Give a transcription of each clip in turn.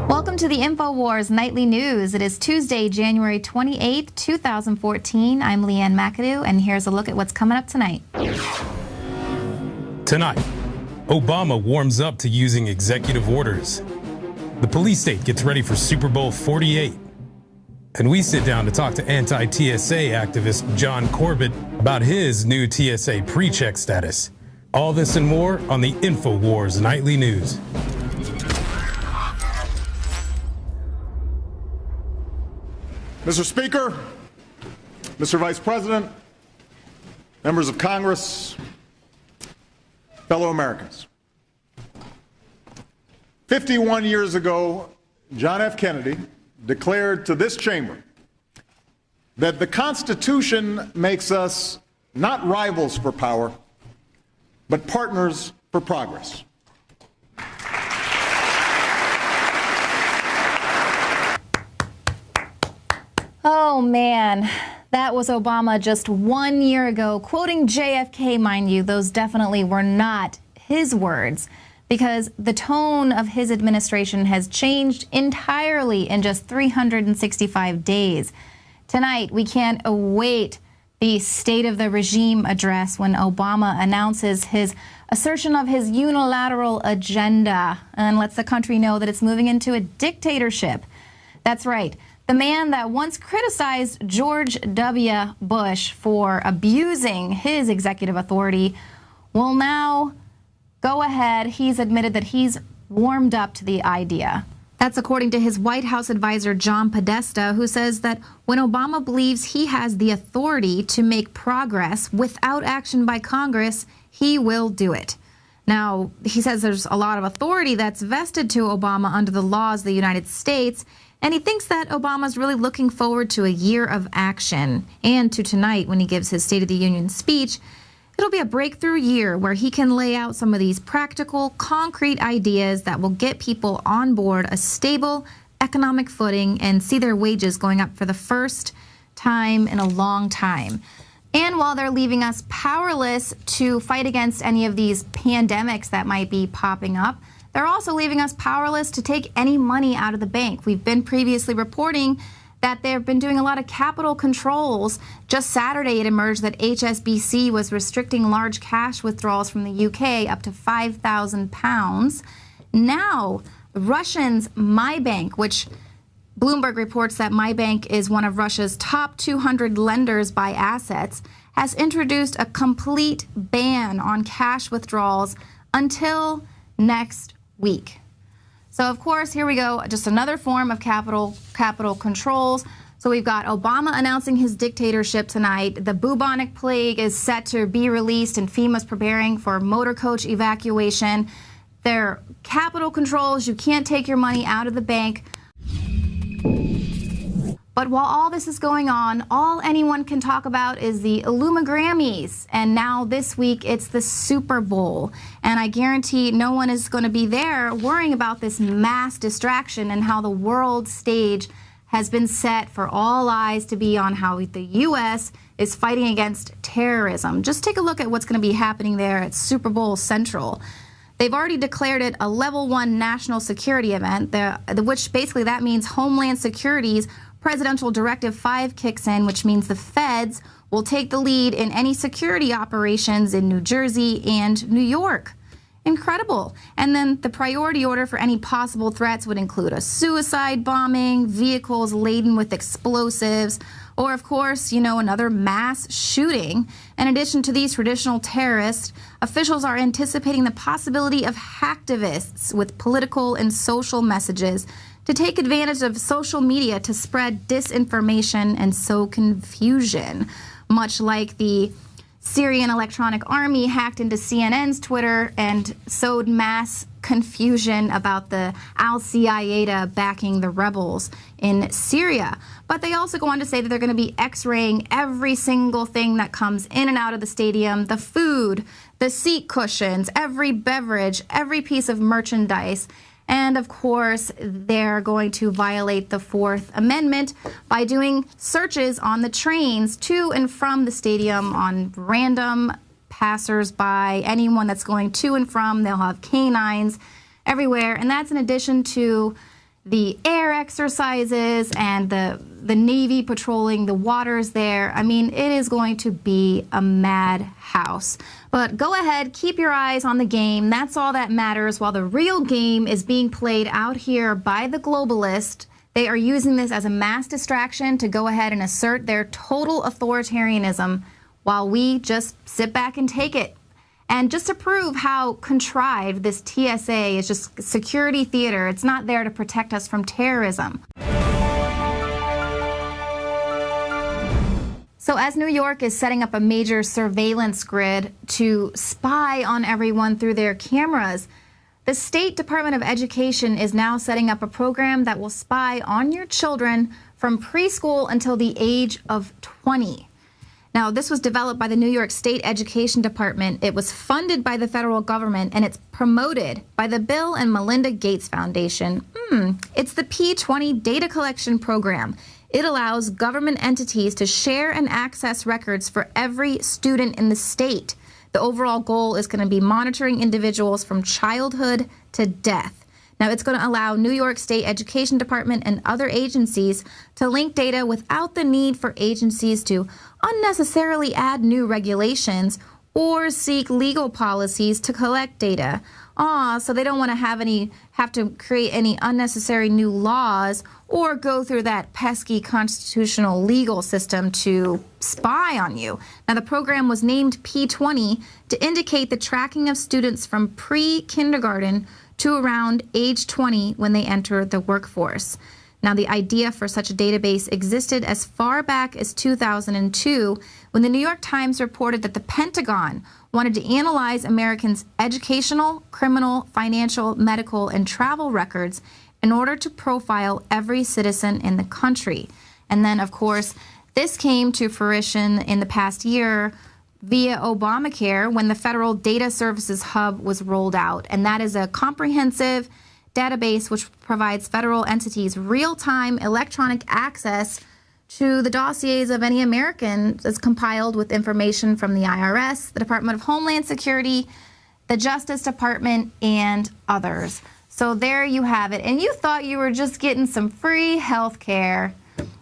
Welcome to the InfoWars Nightly News. It is Tuesday, January 28th, 2014. I'm Leanne McAdoo, and here's a look at what's coming up tonight. Tonight, Obama warms up to using executive orders. The police state gets ready for Super Bowl 48. And we sit down to talk to anti-TSA activist John Corbett about his new TSA pre-check status. All this and more on the InfoWars Nightly News. Mr. Speaker, Mr. Vice President, members of Congress, fellow Americans. 51 years ago, John F. Kennedy declared to this chamber that the Constitution makes us not rivals for power, but partners for progress. Oh man, that was Obama just 1 year ago, quoting JFK, mind you. Those definitely were not his words, because the tone of his administration has changed entirely in just 365 days. Tonight, we can't await the State of the Regime address when Obama announces his assertion of his unilateral agenda and lets the country know that it's moving into a dictatorship. That's right. The man that once criticized George W. Bush for abusing his executive authority will now go ahead. He's admitted that he's warmed up to the idea. That's according to his White House advisor, John Podesta, who says that when Obama believes he has the authority to make progress without action by Congress, he will do it. Now, he says there's a lot of authority that's vested to Obama under the laws of the United States, and he thinks that Obama's really looking forward to a year of action, and to tonight when he gives his State of the Union speech. It'll be a breakthrough year where he can lay out some of these practical, concrete ideas that will get people on board a stable economic footing and see their wages going up for the first time in a long time. And while they're leaving us powerless to fight against any of these pandemics that might be popping up, they're also leaving us powerless to take any money out of the bank. We've been previously reporting that they've been doing a lot of capital controls. Just Saturday, it emerged that HSBC was restricting large cash withdrawals from the UK up to £5,000. Now, Russians' MyBank, which Bloomberg reports that MyBank is one of Russia's top 200 lenders by assets, has introduced a complete ban on cash withdrawals until next week. So, of course, here we go, just another form of capital controls. So we've got Obama announcing his dictatorship tonight. The bubonic plague is set to be released, and FEMA's preparing for motor coach evacuation. There are capital controls. You can't take your money out of the bank. But while all this is going on, all anyone can talk about is the Illuma Grammys. And now this week, it's the Super Bowl. And I guarantee no one is going to be there worrying about this mass distraction and how the world stage has been set for all eyes to be on how the U.S. is fighting against terrorism. Just take a look at what's going to be happening there at Super Bowl Central. They've already declared it a level 1 national security event, which basically that means Homeland Security's Presidential Directive 5 kicks in, which means the feds will take the lead in any security operations in New Jersey and New York. Incredible. And then the priority order for any possible threats would include a suicide bombing, vehicles laden with explosives, or, of course, another mass shooting. In addition to these traditional terrorists, officials are anticipating the possibility of hacktivists with political and social messages to take advantage of social media to spread disinformation and sow confusion, much like the Syrian electronic army hacked into CNN's Twitter and sowed mass confusion about the al-Qaeda backing the rebels in Syria. But they also go on to say that they're going to be x-raying every single thing that comes in and out of the stadium, the food, the seat cushions, every beverage, every piece of merchandise. And of course, they're going to violate the Fourth Amendment by doing searches on the trains to and from the stadium on random passers-by, anyone that's going to and from. They'll have canines everywhere. And that's in addition to the air exercises and the Navy patrolling the waters there. I mean, it is going to be a madhouse. But go ahead, keep your eyes on the game. That's all that matters. While the real game is being played out here by the globalists, they are using this as a mass distraction to go ahead and assert their total authoritarianism while we just sit back and take it. And just to prove how contrived this TSA is, just security theater. It's not there to protect us from terrorism. So as New York is setting up a major surveillance grid to spy on everyone through their cameras, the State Department of Education is now setting up a program that will spy on your children from preschool until the age of 20. Now, this was developed by the New York State Education Department. It was funded by the federal government, and it's promoted by the Bill and Melinda Gates Foundation. It's the P20 Data Collection Program. It allows government entities to share and access records for every student in the state. The overall goal is going to be monitoring individuals from childhood to death. Now, it's going to allow New York State Education Department and other agencies to link data without the need for agencies to unnecessarily add new regulations or seek legal policies to collect data. So they don't want to have to create any unnecessary new laws or go through that pesky constitutional legal system to spy on you. Now, the program was named P20 to indicate the tracking of students from pre-kindergarten to around age 20 when they enter the workforce. Now, the idea for such a database existed as far back as 2002 when the New York Times reported that the Pentagon wanted to analyze Americans' educational, criminal, financial, medical, and travel records in order to profile every citizen in the country. And then, of course, this came to fruition in the past year via Obamacare when the Federal Data Services Hub was rolled out. And that is a comprehensive database which provides federal entities real-time electronic access to the dossiers of any American that's compiled with information from the IRS, the Department of Homeland Security, the Justice Department, and others. So there you have it. And you thought you were just getting some free health care.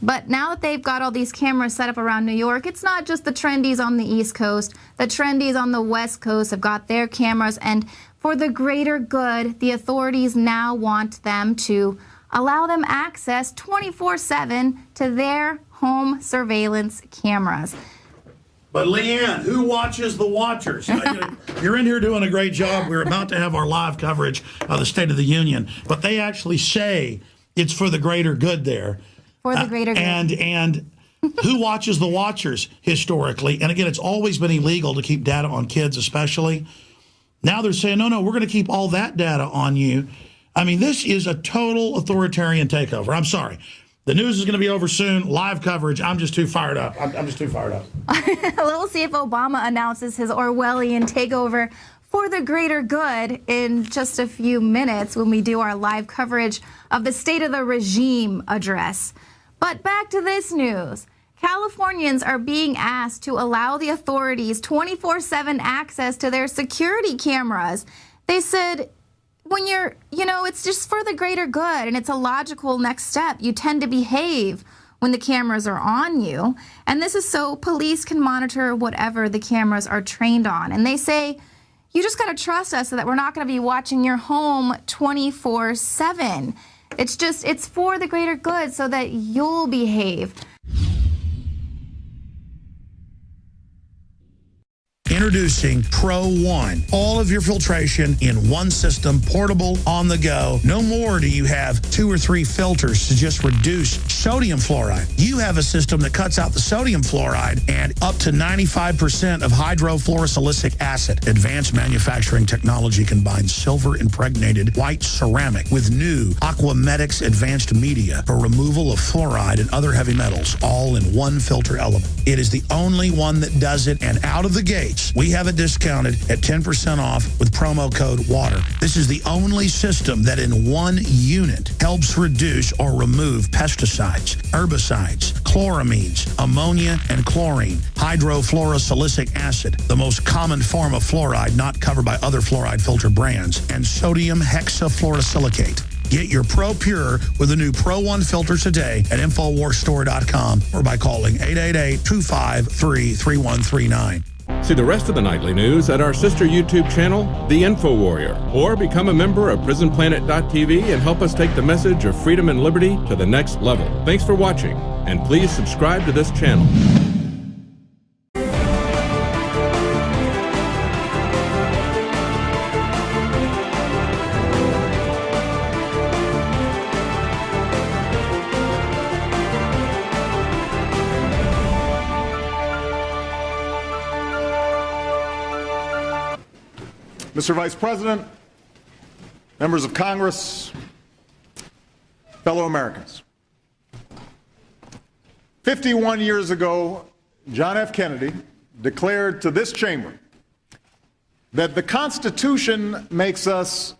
But now that they've got all these cameras set up around New York, it's not just the trendies on the East Coast. The trendies on the West Coast have got their cameras. And for the greater good, the authorities now want them to allow them access 24/7 to their home surveillance cameras. But Leanne, who watches the watchers? You're in here doing a great job. We're about to have our live coverage of the State of the Union, but they actually say it's for the greater good there. For the greater good. And who watches the watchers historically? And again, it's always been illegal to keep data on kids especially. Now they're saying, no, we're going to keep all that data on you. I mean, this is a total authoritarian takeover. I'm sorry. The news is going to be over soon. Live coverage. I'm just too fired up. I'm just too fired up. We'll see if Obama announces his Orwellian takeover for the greater good in just a few minutes when we do our live coverage of the State of the Regime address. But back to this news. Californians are being asked to allow the authorities 24/7 access to their security cameras. They said, when it's just for the greater good and it's a logical next step. You tend to behave when the cameras are on you. And this is so police can monitor whatever the cameras are trained on. And they say, you just got to trust us so that we're not going to be watching your home 24/7. It's for the greater good so that you'll behave. Introducing Pro One. All of your filtration in one system, portable, on the go. No more do you have 2 or 3 filters to just reduce sodium fluoride. You have a system that cuts out the sodium fluoride and up to 95% of hydrofluorosilicic acid. Advanced manufacturing technology combines silver-impregnated white ceramic with new Aquamedics advanced media for removal of fluoride and other heavy metals, all in one filter element. It is the only one that does it, and out of the gates, we have it discounted at 10% off with promo code WATER. This is the only system that in one unit helps reduce or remove pesticides, herbicides, chloramines, ammonia, and chlorine, hydrofluorosilicic acid, the most common form of fluoride not covered by other fluoride filter brands, and sodium hexafluorosilicate. Get your Pro Pure with the new Pro One filter today at InfoWarsStore.com or by calling 888-253-3139. See the rest of the nightly news at our sister YouTube channel, The Info Warrior, or become a member of PrisonPlanet.tv and help us take the message of freedom and liberty to the next level. Thanks for watching, and please subscribe to this channel. Mr. Vice President, members of Congress, fellow Americans. 51 years ago, John F. Kennedy declared to this chamber that the Constitution makes us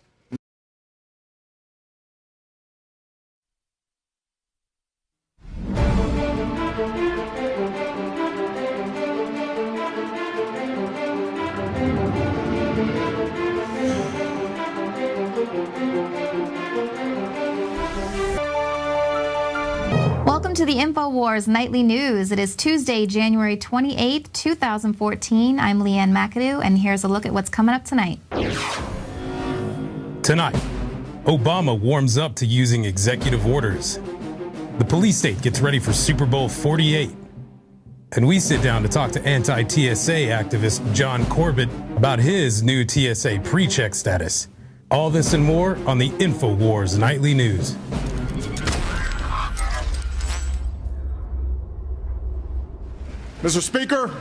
Welcome to the InfoWars Nightly News. It is Tuesday, January 28, 2014. I'm Leanne McAdoo, and here's a look at what's coming up tonight. Tonight, Obama warms up to using executive orders. The police state gets ready for Super Bowl 48. And we sit down to talk to anti-TSA activist John Corbett about his new TSA pre-check status. All this and more on the InfoWars Nightly News. Mr. Speaker,